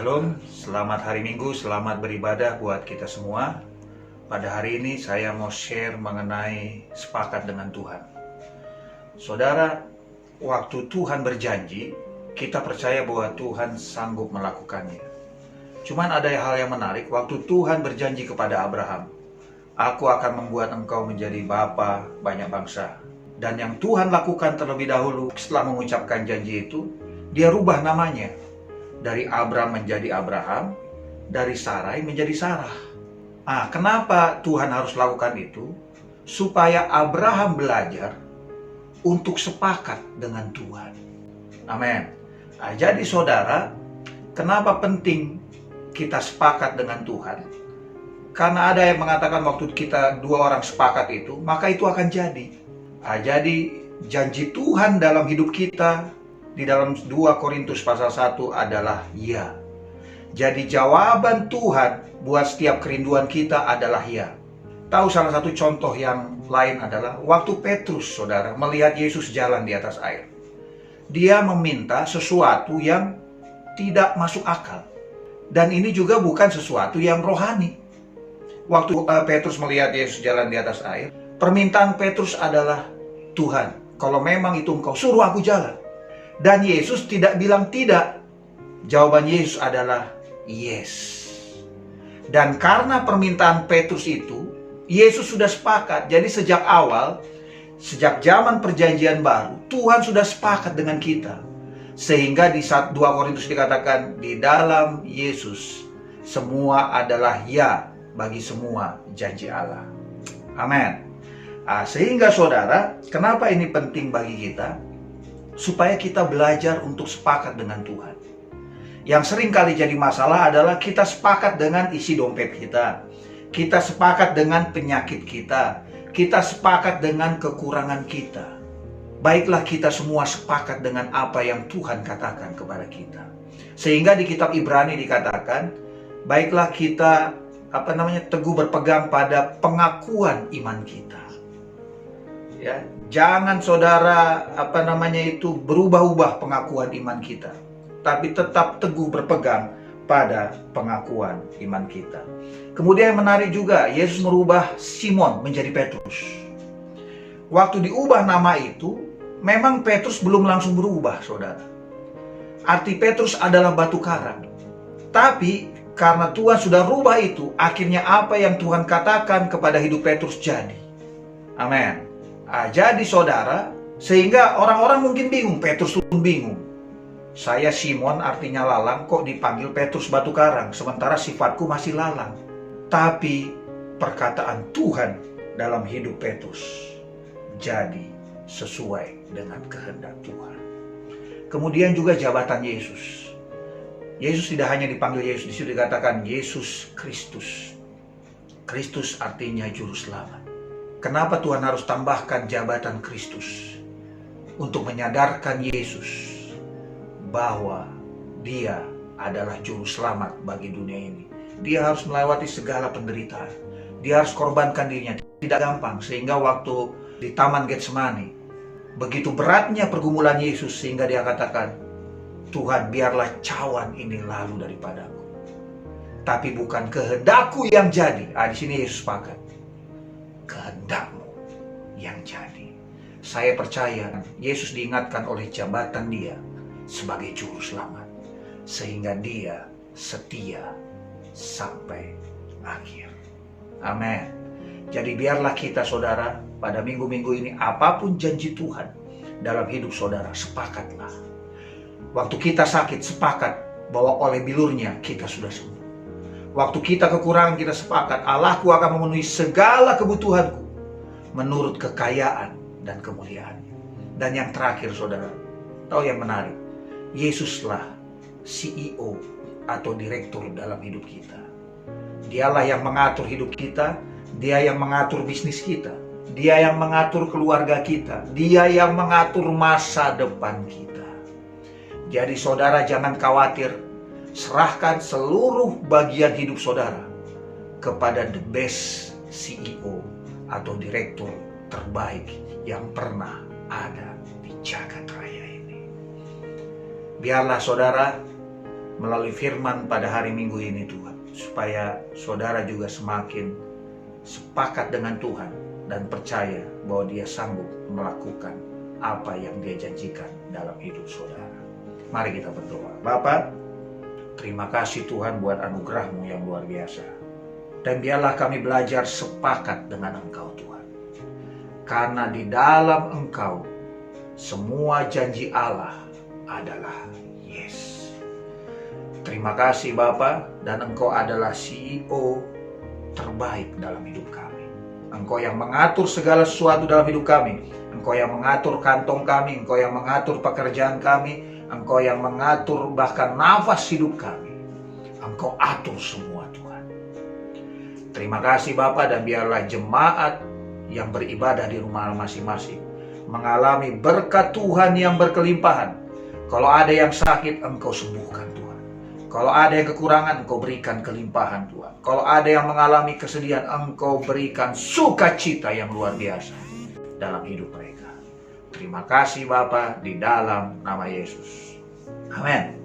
Shalom, selamat hari Minggu, selamat beribadah buat kita semua. Pada hari ini saya mau share mengenai sepakat dengan Tuhan. Saudara, waktu Tuhan berjanji, kita percaya bahwa Tuhan sanggup melakukannya. Cuman ada hal yang menarik, waktu Tuhan berjanji kepada Abraham, "Aku akan membuat engkau menjadi bapa banyak bangsa." Dan yang Tuhan lakukan terlebih dahulu setelah mengucapkan janji itu, dia rubah namanya. Dari Abram menjadi Abraham, dari Sarai menjadi Sarah. Kenapa Tuhan harus lakukan itu? Supaya Abraham belajar untuk sepakat dengan Tuhan. Amin. Jadi saudara, kenapa penting kita sepakat dengan Tuhan? Karena ada yang mengatakan waktu kita dua orang sepakat itu, maka itu akan jadi. Jadi janji Tuhan dalam hidup kita di dalam 2 Korintus pasal 1 adalah ya. Jadi jawaban Tuhan buat setiap kerinduan kita adalah ya. Tahu salah satu contoh yang lain adalah waktu Petrus, saudara, melihat Yesus jalan di atas air. Dia meminta sesuatu yang tidak masuk akal. Dan ini juga bukan sesuatu yang rohani. Waktu Petrus melihat Yesus jalan di atas air, permintaan Petrus adalah, "Tuhan, kalau memang itu engkau, suruh aku jalan." Dan Yesus tidak bilang tidak. Jawaban Yesus adalah yes. Dan karena permintaan Petrus itu, Yesus sudah sepakat. Jadi sejak awal, sejak zaman perjanjian baru, Tuhan sudah sepakat dengan kita. Sehingga di 2 Korintus dikatakan, di dalam Yesus semua adalah ya bagi semua janji Allah. Amin. Sehingga saudara, kenapa ini penting bagi kita? Supaya kita belajar untuk sepakat dengan Tuhan. Yang sering kali jadi masalah adalah kita sepakat dengan isi dompet kita. Kita sepakat dengan penyakit kita. Kita sepakat dengan kekurangan kita. Baiklah kita semua sepakat dengan apa yang Tuhan katakan kepada kita. Sehingga di kitab Ibrani dikatakan, baiklah kita teguh berpegang pada pengakuan iman kita. Ya, jangan saudara berubah-ubah pengakuan iman kita, tapi tetap teguh berpegang pada pengakuan iman kita. Kemudian yang menarik juga, Yesus merubah Simon menjadi Petrus. Waktu diubah nama itu, memang Petrus belum langsung berubah, saudara. Arti Petrus adalah batu karang. Tapi karena Tuhan sudah rubah itu, akhirnya apa yang Tuhan katakan kepada hidup Petrus jadi. Amin. Jadi saudara, sehingga orang-orang mungkin bingung, Petrus pun bingung. Saya Simon artinya lalang, kok dipanggil Petrus batu karang, sementara sifatku masih lalang. Tapi perkataan Tuhan dalam hidup Petrus jadi sesuai dengan kehendak Tuhan. Kemudian juga jabatan Yesus. Yesus tidak hanya dipanggil Yesus, disitu dikatakan Yesus Kristus. Kristus artinya juru selamat. Kenapa Tuhan harus tambahkan jabatan Kristus? Untuk menyadarkan Yesus bahwa dia adalah juru selamat bagi dunia ini. Dia harus melewati segala penderitaan. Dia harus korbankan dirinya. Tidak gampang, sehingga waktu di Taman Getsemani, begitu beratnya pergumulan Yesus sehingga dia katakan, "Tuhan, biarlah cawan ini lalu daripadaku. Tapi bukan kehendakku yang jadi." Di sini Yesus sepakat. Kehendakmu yang jadi. Saya percaya Yesus diingatkan oleh jabatan dia sebagai juru selamat, sehingga dia setia sampai akhir. Amin. Jadi biarlah kita saudara pada minggu-minggu ini, apapun janji Tuhan dalam hidup saudara, sepakatlah. Waktu kita sakit, sepakat bahwa oleh bilurnya kita sudah sembuh. Waktu kita kekurangan, kita sepakat, Allahku akan memenuhi segala kebutuhanku menurut kekayaan dan kemuliaannya. Dan yang terakhir saudara, tahu yang menarik? Yesuslah CEO atau direktur dalam hidup kita. Dialah yang mengatur hidup kita, dia yang mengatur bisnis kita, dia yang mengatur keluarga kita, dia yang mengatur masa depan kita. Jadi saudara jangan khawatir. Serahkan seluruh bagian hidup saudara kepada the best CEO atau direktur terbaik yang pernah ada di jagat raya ini. Biarlah saudara melalui firman pada hari Minggu ini Tuhan, supaya saudara juga semakin sepakat dengan Tuhan dan percaya bahwa Dia sanggup melakukan apa yang Dia janjikan dalam hidup saudara. Mari kita berdoa. Bapa, terima kasih Tuhan buat anugerah-Mu yang luar biasa. Dan biarlah kami belajar sepakat dengan Engkau Tuhan. Karena di dalam Engkau, semua janji Allah adalah yes. Terima kasih Bapa, dan Engkau adalah CEO terbaik dalam hidup kami. Engkau yang mengatur segala sesuatu dalam hidup kami. Engkau yang mengatur kantong kami, Engkau yang mengatur pekerjaan kami, Engkau yang mengatur bahkan nafas hidup kami. Engkau atur semua Tuhan. Terima kasih Bapa, dan biarlah jemaat yang beribadah di rumah masing-masing mengalami berkat Tuhan yang berkelimpahan. Kalau ada yang sakit, Engkau sembuhkan Tuhan. Kalau ada yang kekurangan, Engkau berikan kelimpahan Tuhan. Kalau ada yang mengalami kesedihan, Engkau berikan sukacita yang luar biasa dalam hidup mereka. Terima kasih Bapa, di dalam nama Yesus. Amin.